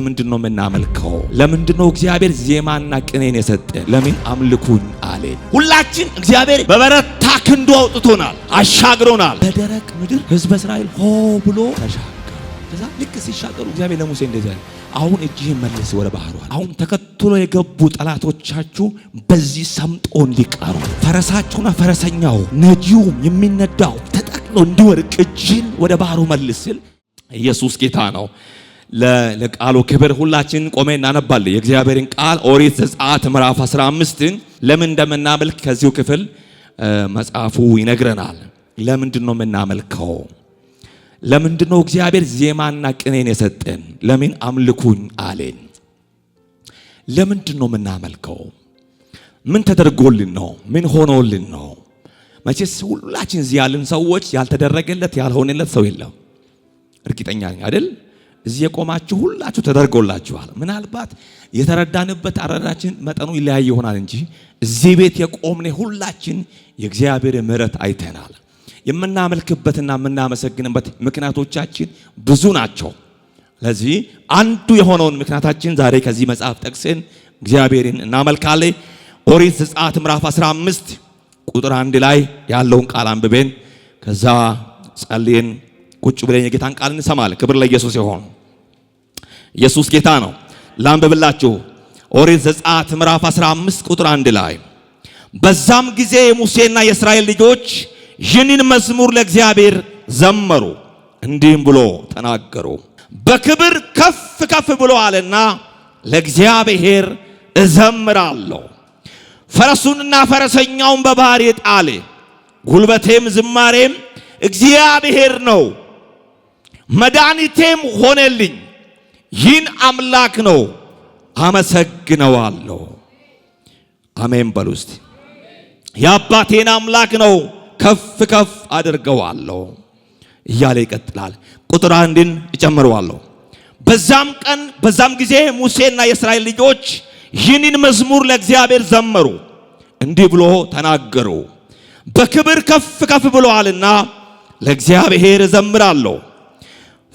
ለምንድነው የምናመልከው? ለምንድነው እግዚአብሔር ዜማና ቅኔን የሰጠን? ለምን አምልኩኝ አለን? ሁላችን እግዚአብሔር በበረታ ክንዱ አውጥቶናል፣ አሻግሮናል። በደረቅ ምድር ሕዝበ እስራኤል ሆ ብሎ ተሻገሩ። ከዛ ልክ ሲሻገሩ እግዚአብሔር ለሙሴ እንደዚህ አለ፣ አሁን እጅህን መልስ ወደ ባህሩ። አሁን ተከትሎ የገቡ ጠላቶቻችሁ በዚህ ሰምጦ እንዲቀሩ፣ ፈረሳችሁና ፈረሰኛው ነጂውም የሚነዳው ተጠቅሎ እንዲወድቅ እጅህን ወደ ባህሩ መልስ ሲል ኢየሱስ ጌታ ነው። ለቃሉ ክብር ሁላችን ቆመን እናነባለን የእግዚአብሔርን ቃል ኦሪት ዘጸአት ምዕራፍ 15ን ለምን እንደምናመልክ ከዚሁ ክፍል መጽሐፉ ይነግረናል። ለምንድነው የምናመልከው? ለምንድነው እግዚአብሔር ዜማና ቅኔን የሰጠን? ለምን አምልኩኝ አለን? ለምንድነው የምናመልከው? ምን ተደርጎልን ነው? ምን ሆኖልን ነው? መቼስ ሁላችን እዚህ ያለን ሰዎች ያልተደረገለት ያልሆነለት ሰው የለም። እርግጠኛ ነኝ አይደል? እዚህ የቆማችሁ ሁላችሁ ተደርጎላችኋል። ምናልባት የተረዳንበት አረዳችን መጠኑ ይለያይ ይሆናል እንጂ እዚህ ቤት የቆምኔ ሁላችን የእግዚአብሔር ምሕረት አይተናል። የምናመልክበትና የምናመሰግንበት ምክንያቶቻችን ብዙ ናቸው። ለዚህ አንዱ የሆነውን ምክንያታችን ዛሬ ከዚህ መጽሐፍ ጠቅሰን እግዚአብሔርን እናመልካለን። ኦሪት ዘጸአት ምዕራፍ 15 ቁጥር 1 ላይ ያለውን ቃል አንብበን ከዛ ጸልየን ቁጭ ብለን የጌታን ቃል እንሰማለን። ክብር ለኢየሱስ ይሁን። ኢየሱስ ጌታ ነው። ላንብብላችሁ። ኦሪት ዘጸአት ምዕራፍ 15 ቁጥር 1 ላይ በዛም ጊዜ ሙሴና የእስራኤል ልጆች ይህንን መዝሙር ለእግዚአብሔር ዘመሩ፣ እንዲህም ብሎ ተናገሩ። በክብር ከፍ ከፍ ብሎአልና ለእግዚአብሔር እዘምራለሁ። ፈረሱንና ፈረሰኛውን በባህር የጣለ ጉልበቴም ዝማሬም እግዚአብሔር ነው፣ መድኃኒቴም ሆነልኝ። ይህን አምላክ ነው አመሰግነዋለሁ። አሜን በሉ እስቲ። የአባቴን አምላክ ነው ከፍ ከፍ አድርገዋለሁ እያለ ይቀጥላል። ቁጥር 1ን እጨምረዋለሁ። በዛም ጊዜ ሙሴና የእስራኤል ልጆች ይህንን መዝሙር ለእግዚአብሔር ዘመሩ፣ እንዲህ ብሎ ተናገሩ። በክብር ከፍ ከፍ ብሎአልና ለእግዚአብሔር እዘምራለሁ።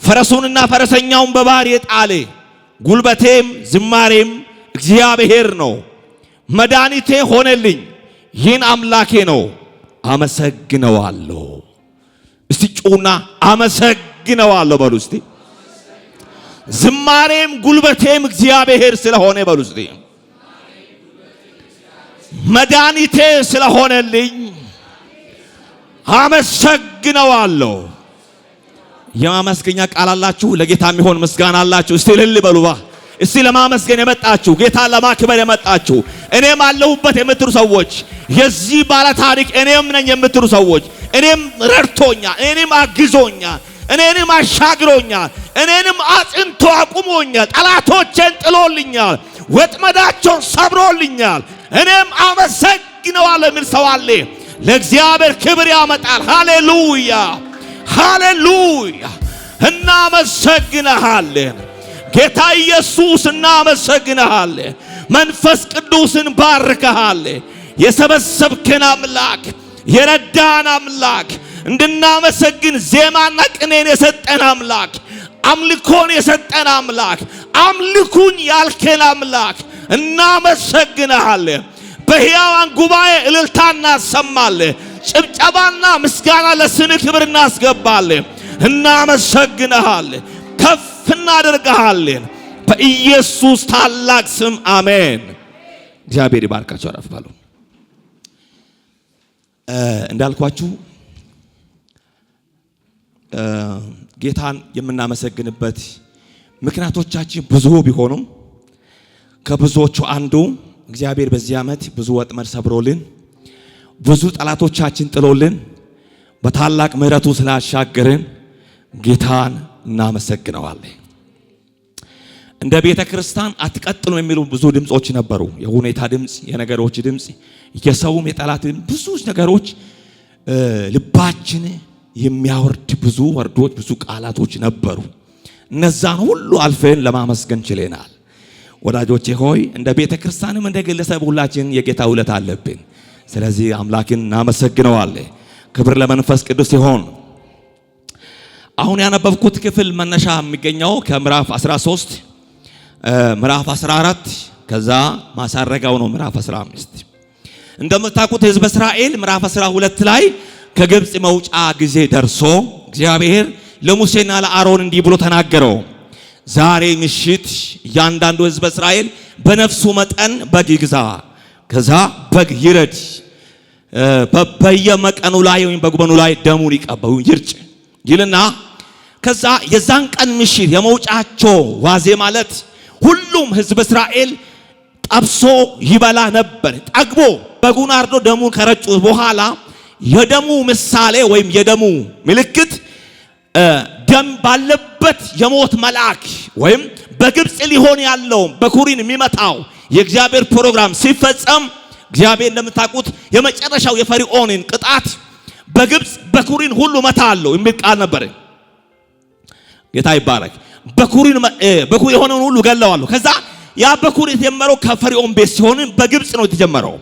ፈረሱንና ፈረሰኛውን በባህር የጣለ ጉልበቴም ዝማሬም እግዚአብሔር ነው፣ መድኃኒቴ ሆነልኝ። ይህን አምላኬ ነው አመሰግነዋለሁ። እስቲ ጩና አመሰግነዋለሁ በሉ እስቲ። ዝማሬም ጉልበቴም እግዚአብሔር ስለሆነ በሉ እስቲ። መድኃኒቴ ስለሆነልኝ አመሰግነዋለሁ። የማመስገኛ ቃል አላችሁ? ለጌታ የሚሆን ምስጋና አላችሁ? እስቲ እልል በሉባ። እስቲ ለማመስገን የመጣችሁ ጌታ ለማክበር የመጣችሁ እኔም አለሁበት የምትሉ ሰዎች፣ የዚህ ባለ ታሪክ እኔም ነኝ የምትሉ ሰዎች፣ እኔም ረድቶኛል፣ እኔም አግዞኛል፣ እኔንም አሻግሮኛል፣ እኔንም አጽንቶ አቁሞኛል፣ ጠላቶቼን ጥሎልኛል፣ ወጥመዳቸውን ሰብሮልኛል፣ እኔም አመሰግነዋለሁ የሚል ሰው አለ። ለእግዚአብሔር ክብር ያመጣል። ሃሌሉያ ሃሌሉያ። እናመሰግንሃለን ጌታ ኢየሱስ፣ እናመሰግንሃለን። መንፈስ ቅዱስን ባርከሃለን። የሰበሰብከን አምላክ፣ የረዳን አምላክ፣ እንድናመሰግን ዜማና ቅኔን የሰጠን አምላክ፣ አምልኮን የሰጠን አምላክ፣ አምልኩኝ ያልከን አምላክ እናመሰግንሃለን። በሕያዋን ጉባኤ እልልታ እናሰማለን። ጭብጨባና ምስጋና ለስምህ ክብር እናስገባለን። እናመሰግንሃለን፣ ከፍ እናደርግሃለን በኢየሱስ ታላቅ ስም አሜን። እግዚአብሔር ይባርካችሁ። አረፍ ባሉ እንዳልኳችሁ ጌታን የምናመሰግንበት ምክንያቶቻችን ብዙ ቢሆኑም ከብዙዎቹ አንዱ እግዚአብሔር በዚህ ዓመት ብዙ ወጥመድ ሰብሮልን ብዙ ጠላቶቻችን ጥሎልን በታላቅ ምሕረቱ ስላሻገረን ጌታን እናመሰግነዋለን። እንደ ቤተ ክርስቲያን አትቀጥሉ የሚሉ ብዙ ድምጾች ነበሩ። የሁኔታ ድምጽ፣ የነገሮች ድምጽ፣ የሰውም የጠላት ብዙ ነገሮች ልባችን የሚያወርድ ብዙ ወርዶች፣ ብዙ ቃላቶች ነበሩ። እነዛን ሁሉ አልፈን ለማመስገን ችለናል። ወዳጆቼ ሆይ እንደ ቤተ ክርስቲያንም እንደ ግለሰብ ሁላችን የጌታ ውለታ አለብን። ስለዚህ አምላክን እናመሰግነዋለን። ክብር ለመንፈስ ቅዱስ ይሁን። አሁን ያነበብኩት ክፍል መነሻ የሚገኘው ከምዕራፍ 13 ምዕራፍ 14 ከዛ ማሳረጋው ነው ምዕራፍ 15። እንደምታውቁት ሕዝበ እስራኤል ምዕራፍ 12 ላይ ከግብጽ መውጫ ጊዜ ደርሶ እግዚአብሔር ለሙሴና ለአሮን እንዲህ ብሎ ተናገረው። ዛሬ ምሽት እያንዳንዱ ሕዝበ እስራኤል በነፍሱ መጠን በግ ይግዛ፣ ከዛ በግ ይረድ፣ በየመቀኑ ላይ ወይም በጉበኑ ላይ ደሙን ይቀባው ይርጭ ይልና ከዛ የዛን ቀን ምሽት የመውጫቸው ዋዜ ማለት ሁሉም ሕዝበ እስራኤል ጠብሶ ይበላ ነበር። ጠግቦ በጉን አርዶ ደሙን ከረጩ በኋላ የደሙ ምሳሌ ወይም የደሙ ምልክት ደም ባለበት የሞት መልአክ ወይም በግብጽ ሊሆን ያለው በኩሪን የሚመታው የእግዚአብሔር ፕሮግራም ሲፈጸም እግዚአብሔር እንደምታውቁት የመጨረሻው የፈርዖንን ቅጣት በግብጽ በኩሪን ሁሉ መታለው የሚል ቃል ነበር። ጌታ ይባረክ። በኩር የሆነውን ሁሉ ገለዋለሁ። ከዛ ያ በኩር የተጀመረው ከፈርዖን ቤት ሲሆን በግብጽ ነው የተጀመረው።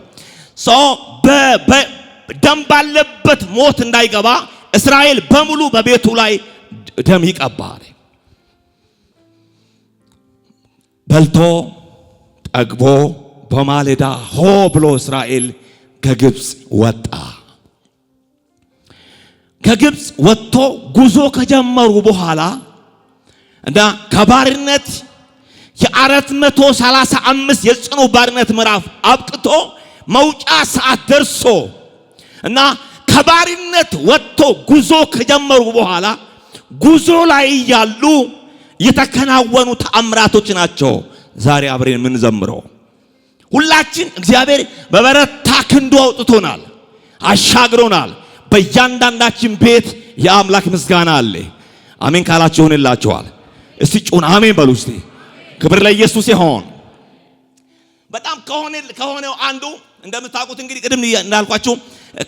ደም ባለበት ሞት እንዳይገባ እስራኤል በሙሉ በቤቱ ላይ ደም ይቀባል። በልቶ ጠግቦ በማለዳ ሆ ብሎ እስራኤል ከግብጽ ወጣ። ከግብጽ ወጥቶ ጉዞ ከጀመሩ በኋላ እና ከባርነት የ435 የጽኑ ባርነት ምዕራፍ አብቅቶ መውጫ ሰዓት ደርሶ እና ከባርነት ወጥቶ ጉዞ ከጀመሩ በኋላ ጉዞ ላይ ያሉ የተከናወኑ ተአምራቶች ናቸው ዛሬ አብረን የምንዘምረው። ሁላችን እግዚአብሔር በበረታ ክንዱ አውጥቶናል፣ አሻግሮናል። በእያንዳንዳችን ቤት የአምላክ ምስጋና አለ። አሜን ካላችሁ ይሆንላችኋል። እስቲ ጩን አሜን በሉ እስቲ። ክብር ለኢየሱስ ይሁን። በጣም ከሆነው አንዱ እንደምታውቁት እንግዲህ ቅድም እንዳልኳችሁ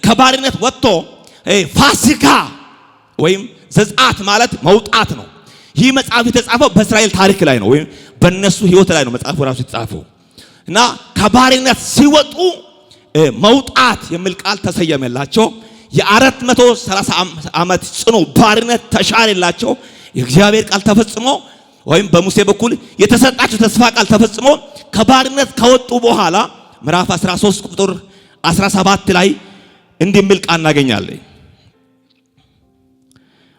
ከባርነት ወጥቶ ፋሲካ ወይም ዘጸአት ማለት መውጣት ነው። ይህ መጽሐፍ የተጻፈው በእስራኤል ታሪክ ላይ ነው ወይም በእነሱ ሕይወት ላይ ነው መጽሐፉ ራሱ የተጻፈው እና ከባርነት ሲወጡ መውጣት የሚል ቃል ተሰየመላቸው። የ430 ዓመት ጽኑ ባርነት ተሻረላቸው። የእግዚአብሔር ቃል ተፈጽሞ ወይም በሙሴ በኩል የተሰጣቸው ተስፋ ቃል ተፈጽሞ ከባርነት ከወጡ በኋላ ምዕራፍ 13 ቁጥር 17 ላይ እንዲህ የሚል ቃል እናገኛለን።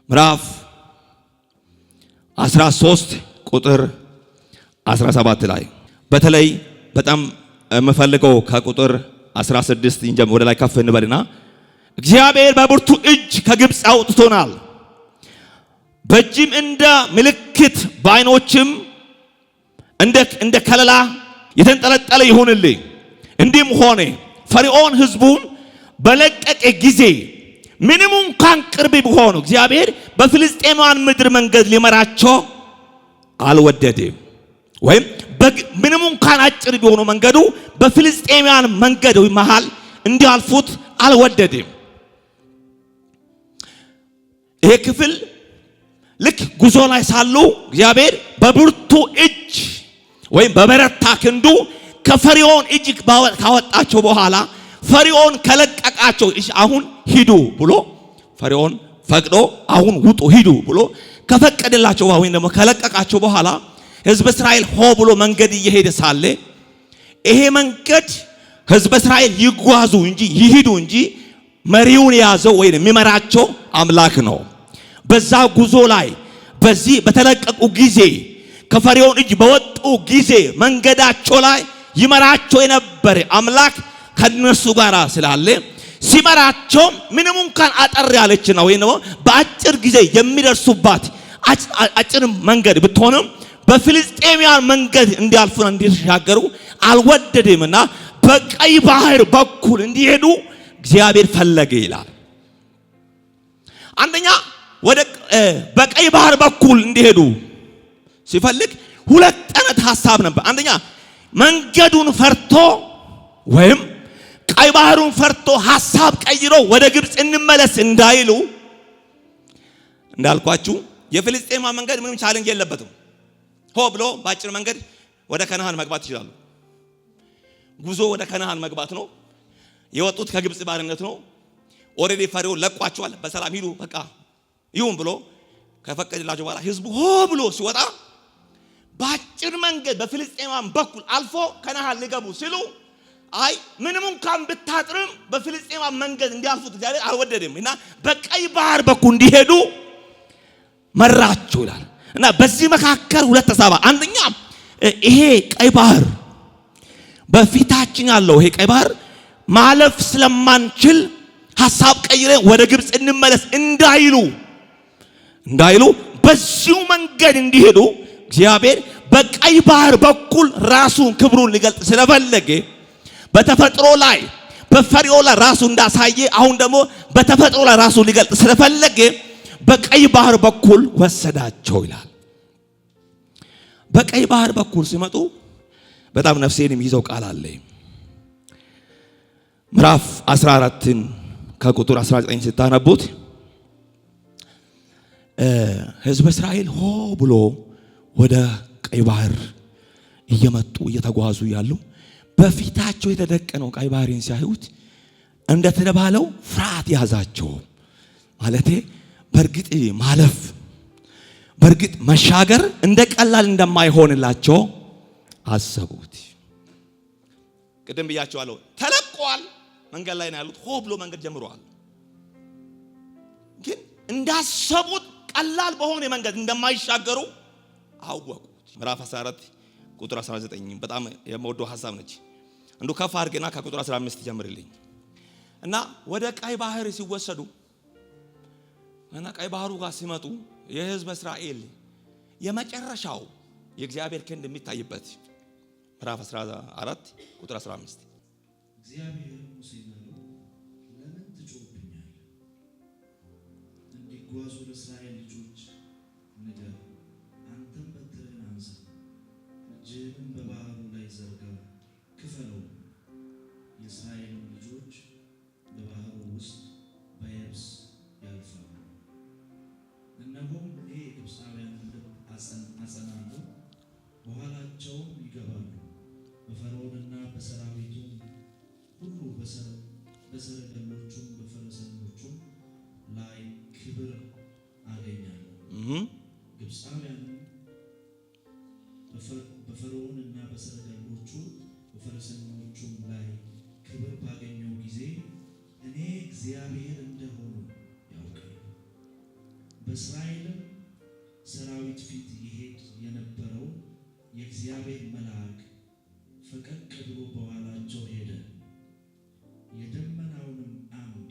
ምዕራፍ 13 ቁጥር 17 ላይ በተለይ በጣም የምፈልገው ከቁጥር 16 እንጀም ወደ ላይ ከፍ እንበልና እግዚአብሔር በብርቱ እጅ ከግብጽ አውጥቶናል፣ በእጅም እንደ ምልክት በዓይኖችም እንደ ከለላ የተንጠለጠለ ይሁንልኝ። እንዲህም ሆነ ፈርዖን ሕዝቡን በለቀቀ ጊዜ ምንም እንኳን ቅርብ ቢሆኑ እግዚአብሔር በፍልስጤማውያን ምድር መንገድ ሊመራቸው አልወደደም። ወይም ምንም እንኳን አጭር ቢሆኑ መንገዱ በፍልስጤማውያን መንገድ መሃል እንዲያልፉት አልወደደም። ይሄ ክፍል ልክ ጉዞ ላይ ሳሉ እግዚአብሔር በብርቱ እጅ ወይም በበረታ ክንዱ ከፈርዖን እጅ ካወጣቸው በኋላ ፈርዖን ከለቀቃቸው አሁን ሂዱ ብሎ ፈርዖን ፈቅዶ አሁን ውጡ ሂዱ ብሎ ከፈቀደላቸው ወይም ደግሞ ከለቀቃቸው በኋላ ሕዝበ እስራኤል ሆ ብሎ መንገድ እየሄደ ሳለ ይሄ መንገድ ሕዝበ እስራኤል ይጓዙ እንጂ ይሂዱ እንጂ መሪውን የያዘው ወይም የሚመራቸው አምላክ ነው። በዛ ጉዞ ላይ በዚህ በተለቀቁ ጊዜ ከፈርዖን እጅ በወጡ ጊዜ መንገዳቸው ላይ ይመራቸው የነበረ አምላክ ከነሱ ጋር ስላለ ሲመራቸው ምንም እንኳን አጠር ያለች ነው ወይ ነው በአጭር ጊዜ የሚደርሱባት አጭር መንገድ ብትሆንም በፍልስጤማውያን መንገድ እንዲያልፉና እንዲሻገሩ አልወደደምና በቀይ ባህር በኩል እንዲሄዱ እግዚአብሔር ፈለገ ይላል። አንደኛ ወደ በቀይ ባህር በኩል እንዲሄዱ ሲፈልግ ሁለት አይነት ሐሳብ ነበር። አንደኛ መንገዱን ፈርቶ ወይም ቀይ ባህሩን ፈርቶ ሐሳብ ቀይሮ ወደ ግብጽ እንመለስ እንዳይሉ እንዳልኳችሁ የፍልስጤማ መንገድ ምንም ቻሌንጅ የለበትም። ሆ ብሎ ባጭር መንገድ ወደ ከነዓን መግባት ይችላሉ። ጉዞ ወደ ከነዓን መግባት ነው። የወጡት ከግብጽ ባርነት ነው። ኦሬዲ ፈርዖን ለቋቸዋል። በሰላም ሂዱ በቃ ይሁን ብሎ ከፈቀደላቸው በኋላ ህዝቡ ሆ ብሎ ሲወጣ ባጭር መንገድ በፍልስጤማውያን በኩል አልፎ ከነዓን ሊገቡ ሲሉ አይ ምንም እንኳን ብታጥርም በፍልስጤማውያን መንገድ እንዲያልፉት እግዚአብሔር አልወደደም እና በቀይ ባህር በኩል እንዲሄዱ መራቸው ይላል። እና በዚህ መካከል ሁለት ተሳባ አንደኛ ይሄ ቀይ ባህር በፊታችን ያለው ይሄ ቀይ ባህር ማለፍ ስለማንችል ሐሳብ ቀይረን ወደ ግብጽ እንመለስ እንዳይሉ በዚሁ መንገድ እንዲሄዱ እግዚአብሔር በቀይ ባህር በኩል ራሱን ክብሩን ሊገልጥ ስለፈለገ በተፈጥሮ ላይ በፈርዖን ላይ ራሱ እንዳሳየ አሁን ደግሞ በተፈጥሮ ላይ ራሱ ሊገልጥ ስለፈለገ በቀይ ባህር በኩል ወሰዳቸው ይላል። በቀይ ባህር በኩል ሲመጡ በጣም ነፍሴንም ይዘው ቃል አለ። ምዕራፍ 14ን ከቁጥር 19 ስታነቡት ሕዝበ እስራኤል ሆ ብሎ ወደ ቀይ ባህር እየተጓዙ ያሉ በፊታቸው የተደቀነው ቀይ ባህርን ሲያዩት እንደተባለው ፍርሃት ያዛቸው። ማለቴ በእርግጥ ማለፍ በእርግጥ መሻገር እንደ ቀላል እንደማይሆንላቸው አሰቡት። ቅድም ብያቸዋለሁ፣ ተለቀዋል። መንገድ ላይ ነው ያሉት። ሆ ብሎ መንገድ ጀምረዋል። ግን እንዳሰቡት ቀላል በሆነ መንገድ እንደማይሻገሩ አወቁት። ምዕራፍ 14 ቁጥር 19 በጣም የምወደው ሐሳብ ነች። እንዱ ከፍ አድርገና ከቁጥር 15 ጀምርልኝ እና ወደ ቀይ ባህር ሲወሰዱ እና ቀይ ባህሩ ጋር ሲመጡ የሕዝብ እስራኤል የመጨረሻው የእግዚአብሔር ክንድ የሚታይበት ምዕራፍ 14 ቁጥር 15 እግዚአብሔር ሙሴን አለው፣ ለምን ትጮህብኛለህ? እንዲጓዙ ለእስራኤል ልጆች ንገር። አንተም በትርህን አንሳ፣ እጅህንም በባህሩ ላይ ዘርጋ፣ ክፈለው። የእስራኤል ልጆች በባህሩ ውስጥ በየብስ ያልፋሉ። እነሆም እኔ የግብፃውያንን ልብ አጸናለሁ፣ በኋላቸውም ይገባሉ። በፈርዖንና በሰራዊቱም ሁሉ በሰረገሎቹም በፈረሰኞቹም ላይ ክብር አገኛለሁ። ግብፃውያንም በፈርዖንና በሰረገሎቹ በፈረሰኞቹም ላይ ክብር ባገኘው ጊዜ እኔ እግዚአብሔር እንደሆኑ ያውቃሉ። በእስራኤልም ሰራዊት ፊት ይሄድ የነበረው የእግዚአብሔር መልአክ ፈቀቅ ብሎ በኋላቸው ሄደ። የደመናውንም አምድ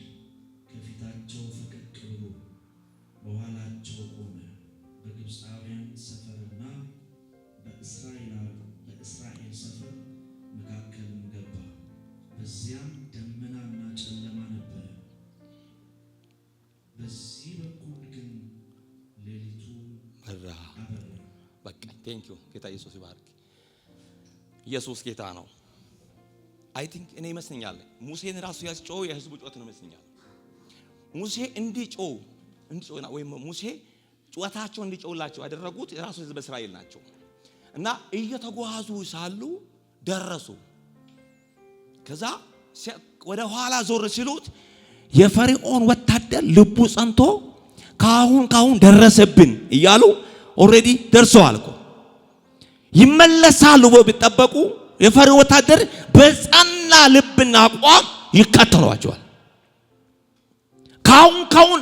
ከፊታቸው ፈቀቅ ብሎ በኋላቸው ቆመ። በግብፃውያን ሰፈርና በእስራኤል ሰፈር መካከልም ገባ። በዚያም ደመናና ጨለማ ነበረ። በዚህ በኩል ግን ሌሊቱ አበራ። በቃ ቴንክ ዩ ጌታ ኢየሱስ ይባርክ። ኢየሱስ ጌታ ነው። አይ ቲንክ እኔ ይመስለኛል ሙሴን ራሱ ያስጮው የሕዝቡ ጩኸት ነው ይመስለኛል። ሙሴ እንዲጮህና ወይም ሙሴ ጩኸታቸው እንዲጮህላቸው ያደረጉት የራሱ ሕዝብ እስራኤል ናቸው። እና እየተጓዙ ሳሉ ደረሱ። ከዛ ወደ ኋላ ዞር ሲሉት የፈርዖን ወታደር ልቡ ጸንቶ ካሁን ደረሰብን እያሉ ኦሬዲ ደርሰዋል እኮ ይመለሳሉ ቢጠበቁ የፈርዖን ወታደር በጸና ልብና አቋም ይከተሏቸዋል። ካሁን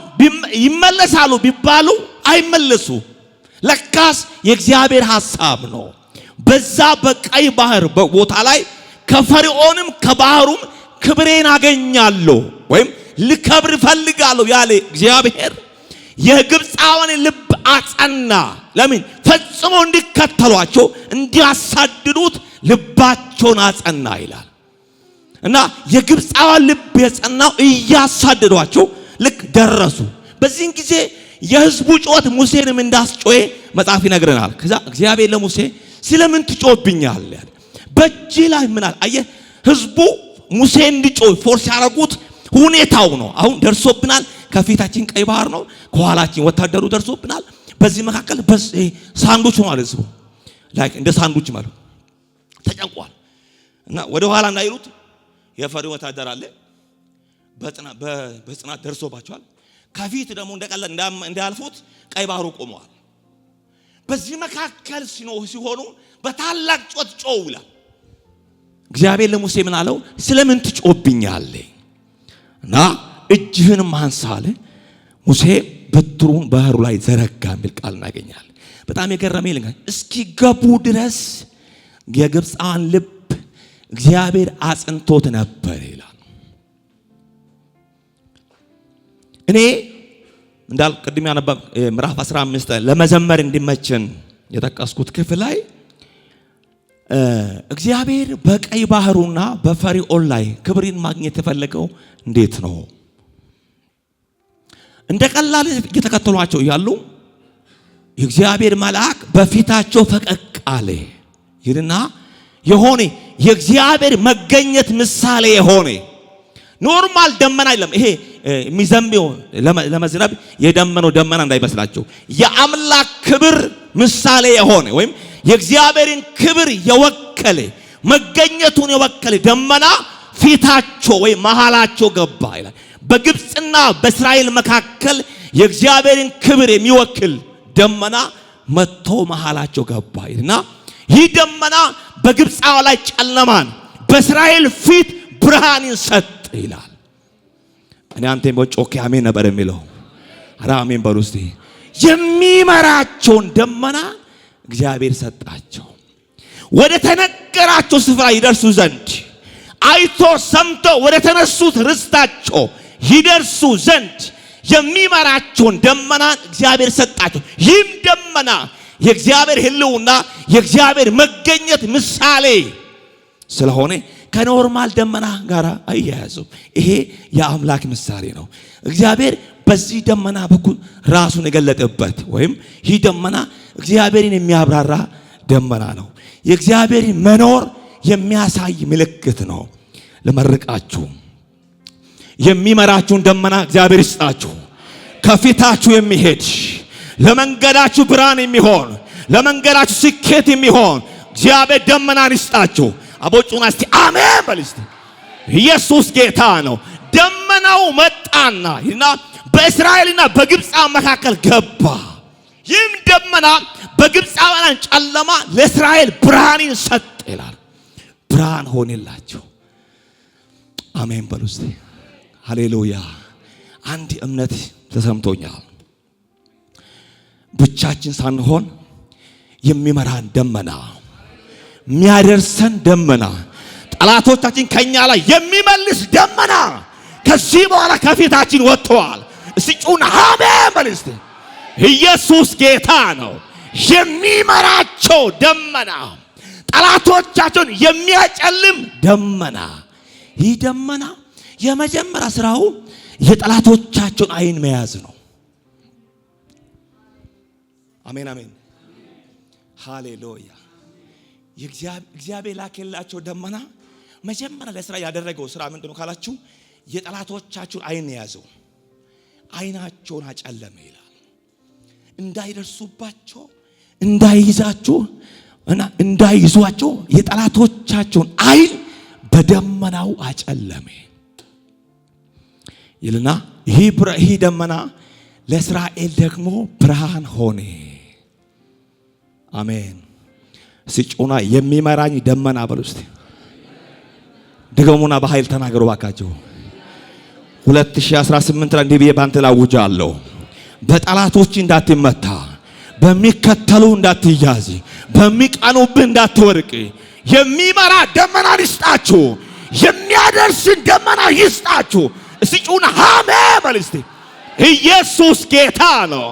ይመለሳሉ ቢባሉ አይመለሱ። ለካስ የእግዚአብሔር ሐሳብ ነው። በዛ በቀይ ባህር ቦታ ላይ ከፈርዖንም ከባህሩም ክብሬን አገኛለሁ ወይም ልከብር ፈልጋለሁ ያለ እግዚአብሔር የግብፃውያን ልብ አጸና። ለምን? ፈጽሞ እንዲከተሏቸው እንዲያሳድዱት ልባቸውን አጸና ይላል። እና የግብፃውያን ልብ የጸናው እያሳደዷቸው ልክ ደረሱ። በዚህን ጊዜ የሕዝቡ ጩኸት ሙሴንም እንዳስጮኸ መጽሐፍ ይነግረናል። ከዛ እግዚአብሔር ለሙሴ ስለምን ትጮህብኛለህ? በእጅ ላይ ምን አለ? አየህ፣ ሕዝቡ ሙሴ እንዲጮህ ፎርስ ያደረጉት ሁኔታው ነው። አሁን ደርሶብናል። ከፊታችን ቀይ ባህር ነው፣ ከኋላችን ወታደሩ ደርሶብናል። በዚህ መካከል ሳንዱች ሆኗል። ሕዝቡ ላይክ እንደ ሳንዱች ማለት ተጨንቋል። እና ወደ ኋላ እንዳይሉት የፈርዖን ወታደር አለ በጽናት ደርሶባቸዋል። ከፊት ደግሞ እንደቀላል እንዳያልፉት ቀይ ባህሩ ቆመዋል። በዚህ መካከል ሲሆኑ በታላቅ ጮት ጮው ይላል። እግዚአብሔር ለሙሴ ምን አለው? ስለምን ትጮብኛለህ? እና እጅህን አንሳ አለ። ሙሴ በትሩን ባህሩ ላይ ዘረጋ የሚል ቃል እናገኛለን። በጣም የገረመኝ ልንገር፣ እስኪገቡ ድረስ የግብፃን ልብ እግዚአብሔር አጽንቶት ነበር ይላል። እኔ እንዳል ቅድም ያነበብ ምዕራፍ 15 ለመዘመር እንዲመችን የጠቀስኩት ክፍል ላይ እግዚአብሔር በቀይ ባህሩና በፈርዖን ላይ ክብርን ማግኘት የፈለገው እንዴት ነው? እንደ ቀላል እየተከተሏቸው እያሉ የእግዚአብሔር መልአክ በፊታቸው ፈቀቅ አለ ይልና የሆነ የእግዚአብሔር መገኘት ምሳሌ የሆነ ኖርማል ደመና አይደለም። ይሄ የሚዘንበው ለመዝነብ የደመነው ደመና እንዳይመስላችሁ የአምላክ ክብር ምሳሌ የሆነ ወይም የእግዚአብሔርን ክብር የወከለ መገኘቱን የወከለ ደመና ፊታቸው ወይ መሃላቸው ገባ ይላል። በግብፅና በእስራኤል መካከል የእግዚአብሔርን ክብር የሚወክል ደመና መጥቶ መሃላቸው ገባ ይልና ይህ ደመና በግብፃው ላይ ጨለማን በእስራኤል ፊት ብርሃንን ሰጥ ይላል። እኔ አንተም በጮክ አሜን ነበር የሚለው። አራ አሜን በሉ እስቲ። የሚመራቸውን ደመና እግዚአብሔር ሰጣቸው ወደ ተነገራቸው ስፍራ ይደርሱ ዘንድ አይቶ ሰምቶ ወደ ተነሱት ርስታቸው ይደርሱ ዘንድ የሚመራቸውን ደመና እግዚአብሔር ሰጣቸው። ይህም ደመና የእግዚአብሔር ሕልውና የእግዚአብሔር መገኘት ምሳሌ ስለሆነ ከኖርማል ደመና ጋር አያያዙም። ይሄ የአምላክ ምሳሌ ነው። እግዚአብሔር በዚህ ደመና በኩል ራሱን የገለጠበት ወይም ይህ ደመና እግዚአብሔርን የሚያብራራ ደመና ነው። የእግዚአብሔርን መኖር የሚያሳይ ምልክት ነው። ለመርቃችሁ የሚመራችሁን ደመና እግዚአብሔር ይስጣችሁ። ከፊታችሁ የሚሄድ ለመንገዳችሁ ብርሃን የሚሆን ለመንገዳችሁ ስኬት የሚሆን እግዚአብሔር ደመናን ይስጣችሁ። አቦጩና እስቲ አሜን በል እስቲ። ኢየሱስ ጌታ ነው። ደመናው መጣና እና በእስራኤልና በግብፅ መካከል ገባ። ይህም ደመና በግብፃውያን ጨለማ ለእስራኤል ብርሃንን ሰጥ ይላል። ብርሃን ሆነላቸው። አሜን በሉ እስቲ። ሃሌሉያ። አንድ እምነት ተሰምቶኛል። ብቻችን ሳንሆን የሚመራን ደመና የሚያደርሰን ደመና ጠላቶቻችን ከኛ ላይ የሚመልስ ደመና ከዚህ በኋላ ከፊታችን ወጥቷል። እስቲ ጩና አሜን በል እስቲ። ኢየሱስ ጌታ ነው። የሚመራቸው ደመና ጠላቶቻቸውን የሚያጨልም ደመና። ይህ ደመና የመጀመሪያ ስራው የጠላቶቻቸውን አይን መያዝ ነው። አሜን አሜን ሃሌሉያ። እግዚአብሔር ላከላቸው ደመና መጀመሪያ ለስራ ያደረገው ስራ ምንድነው ካላችሁ የጠላቶቻቸውን አይን ያዘው። አይናቸውን አጨለመ ይላል። እንዳይደርሱባቸው እንዳይይዛቸው እና እንዳይዟቸው የጠላቶቻቸውን አይን በደመናው አጨለመ ይልና ይህ ደመና ለእስራኤል ደግሞ ብርሃን ሆነ። አሜን። ሲጮና የሚመራኝ ደመና በሉ እስቲ። ድገሙና በኃይል ተናገሩ ባካችሁ። 2018 ላይ እንዲህ ብዬ ባንተ ላይ አውጃለሁ። በጠላቶች እንዳትመታ፣ በሚከተሉ እንዳትያዝ፣ በሚቀኑብህ እንዳትወድቅ የሚመራ ደመና ይስጣችሁ። የሚያደርስን ደመና ይስጣችሁ። እስቲ ጩና አሜን በል እስቲ። ኢየሱስ ጌታ ነው።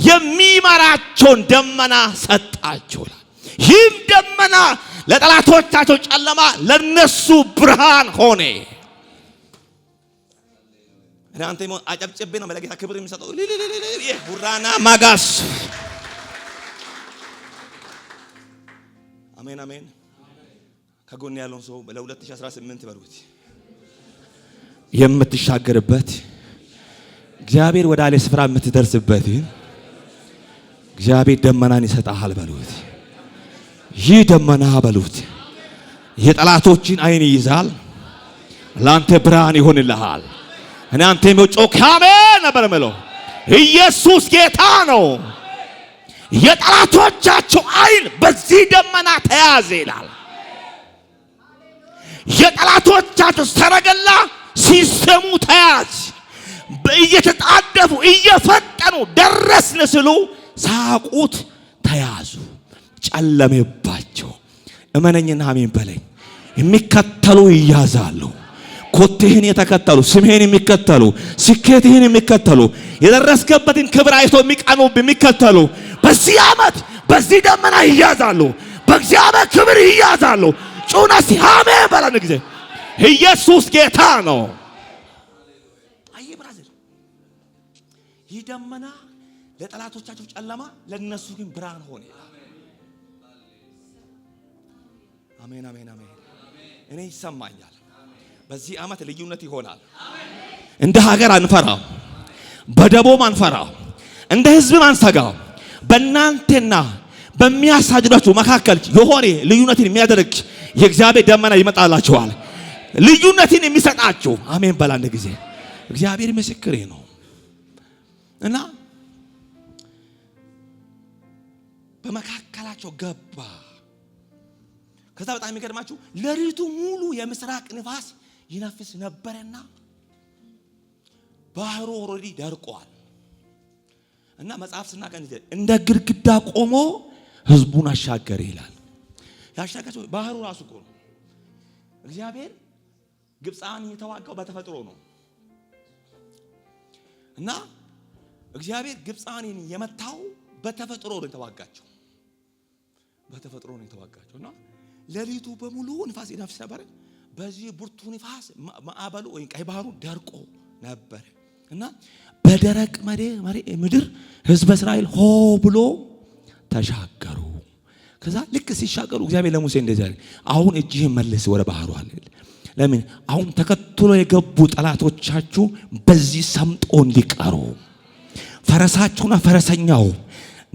የሚመራቸውን ደመና ሰጣቸው። ይህም ደመና ለጠላቶቻቸው ጨለማ ለነሱ ብርሃን ሆነ። እናንተ አጨብጭቤ ነው ለጌታ ክብር የሚሰጠው። ሁራና ማጋስ አሜን አሜን። ከጎን ያለውን ሰው ለ2018 በሉት የምትሻገርበት እግዚአብሔር ወደ አለ ስፍራ የምትደርስበት እግዚአብሔር ደመናን ይሰጣል በሉት። ይህ ደመና በሉት የጠላቶችን አይን ይይዛል። ላንተ ብርሃን ይሆንልሃል። እኔ አንተ ጮክ አሜን ነበር ማለት ኢየሱስ ጌታ ነው። የጠላቶቻቸው ዓይን በዚህ ደመና ተያዘ ይላል። የጠላቶቻቸው ሰረገላ ሲሰሙ ተያዝ። እየተጣደፉ እየፈጠኑ ደረስን ስሉ ሳቁት ተያዙ። ጨለመባቸው። እመነኝና አሜን በለኝ። የሚከተሉ ይያዛሉ። ኮቴህን የተከተሉ ስምህን የሚከተሉ ስኬትህን የሚከተሉ የደረስከበትን ክብር አይቶ የሚቀኑ የሚከተሉ በዚህ ዓመት በዚህ ደመና ይያዛሉ። በእግዚአብሔር ክብር ይያዛሉ። ጩነስ አሜን በለን ጊዜ ኢየሱስ ጌታ ነው። አይ ብራዘር፣ ይህ ደመና ለጠላቶቻቸው ጨለማ፣ ለነሱ ግን ብርሃን ሆነ። አሜን አሜን አሜን። እኔ ይሰማኛል በዚህ ዓመት ልዩነት ይሆናል። እንደ ሀገር አንፈራም፣ በደቦም አንፈራም፣ እንደ ህዝብም አንሰጋም። በእናንተና በሚያሳድዳችሁ መካከል የሆነ ልዩነትን የሚያደርግ የእግዚአብሔር ደመና ይመጣላችኋል። ልዩነትን የሚሰጣችሁ አሜን በላንድ ጊዜ እግዚአብሔር ምስክሬ ነው። እና በመካከላቸው ገባ። ከዛ በጣም የሚገርማችሁ ለሊቱ ሙሉ የምስራቅ ንፋስ ይነፍስ ነበርና ባህሩ ኦልሬዲ ደርቋል። እና መጽሐፍ ስናቀን እንደ ግድግዳ ቆሞ ህዝቡን አሻገረ ይላል። ያሻገረው ባህሩ ራሱ እኮ ነው። እግዚአብሔር ግብፃን የተዋጋው በተፈጥሮ ነው። እና እግዚአብሔር ግብፃንን የመታው በተፈጥሮ ነው የተዋጋቸው። በተፈጥሮ ነው የተዋጋቸው። እና ለሊቱ በሙሉ ንፋስ ይነፍስ ነበር። በዚህ ብርቱ ንፋስ ማዕበሉ ወይ ቀይ ባህሩ ደርቆ ነበር። እና በደረቅ ምድር ህዝበ እስራኤል ሆ ብሎ ተሻገሩ። ከዛ ልክ ሲሻገሩ እግዚአብሔር ለሙሴ እንደዚህ አለ፣ አሁን እጅህን መልስ ወደ ባህሩ አለ። ለምን? አሁን ተከትሎ የገቡ ጠላቶቻችሁ በዚህ ሰምጦ እንዲቀሩ፣ ፈረሳችሁና ፈረሰኛው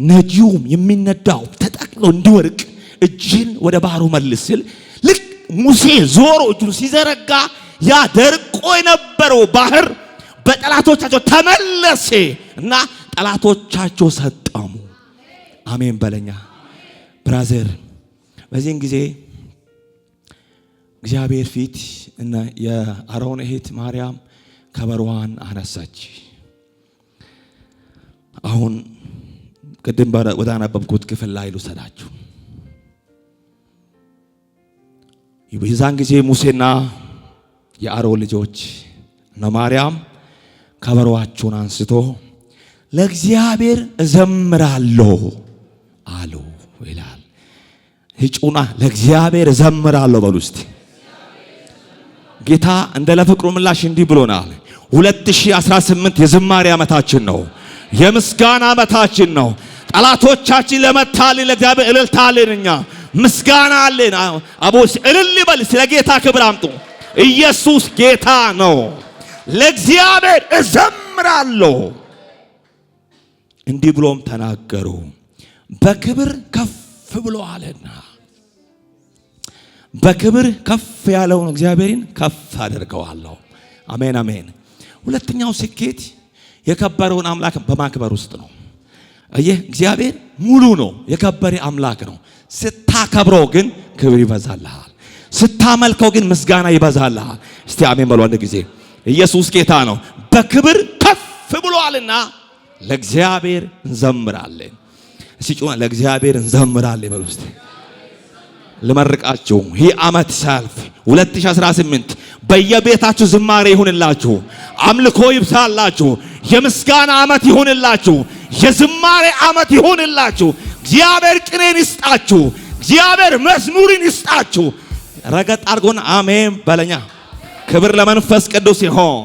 ነጂውም የሚነዳው ተጠቅሎ እንዲወርቅ እጅህን ወደ ባህሩ መልስ ሲል ልክ ሙሴ ዞሮ እጁን ሲዘረጋ ያ ደርቆ የነበረው ባህር በጠላቶቻቸው ተመለሰ እና ጠላቶቻቸው ሰጠሙ። አሜን በለኛ ብራዘር። በዚህን ጊዜ እግዚአብሔር ፊት እና የአሮን እህት ማርያም ከበሮዋን አነሳች። አሁን ቅድም ወደ አነበብኩት ክፍል ላይ ልውሰዳችሁ። የዛን ጊዜ ሙሴና የአሮን ልጆች እነ ማርያም ከበሮአቸውን አንስቶ ለእግዚአብሔር እዘምራለሁ አሉ ይላል። ህጩና ለእግዚአብሔር እዘምራለሁ በሉ እስቲ። ጌታ እንደ ለፍቅሩ ምላሽ እንዲህ ብሎናል። 2018 የዝማሬ ዓመታችን ነው። የምስጋና ዓመታችን ነው። ጠላቶቻችን ለመታልን ለእግዚአብሔር እልልታልን። እኛ ምስጋና አለን። አቦስ እልል በል ስለ ጌታ ክብር አምጡ። ኢየሱስ ጌታ ነው። ለእግዚአብሔር እዘምራለሁ እንዲህ ብሎም ተናገሩ። በክብር ከፍ ብሎአልና በክብር ከፍ ያለውን እግዚአብሔርን ከፍ አደርገዋለሁ። አሜን አሜን። ሁለተኛው ስኬት የከበረውን አምላክ በማክበር ውስጥ ነው። አየህ እግዚአብሔር ሙሉ ነው፣ የከበረ አምላክ ነው። ስታከብረው ግን ክብር ይበዛልሃል። ስታመልከው ግን ምስጋና ይበዛልሃል። እስቲ አሜን በሉ አንድ ጊዜ። ኢየሱስ ጌታ ነው። በክብር ከፍ ብሎአልና ለእግዚአብሔር እንዘምራለን። እስቲ ጮና ለእግዚአብሔር እንዘምራለን በሉ እስቲ። ልመርቃችሁ ይህ ዓመት ሳልፍ 2018 በየቤታችሁ ዝማሬ ይሁንላችሁ፣ አምልኮ ይብዛላችሁ፣ የምስጋና ዓመት ይሁንላችሁ፣ የዝማሬ ዓመት ይሁንላችሁ። እግዚአብሔር ቅኔን ይስጣችሁ፣ እግዚአብሔር መዝሙርን ይስጣችሁ። ረገጥ አድርጎን አሜን በለኛ። ክብር ለመንፈስ ቅዱስ ይሆን።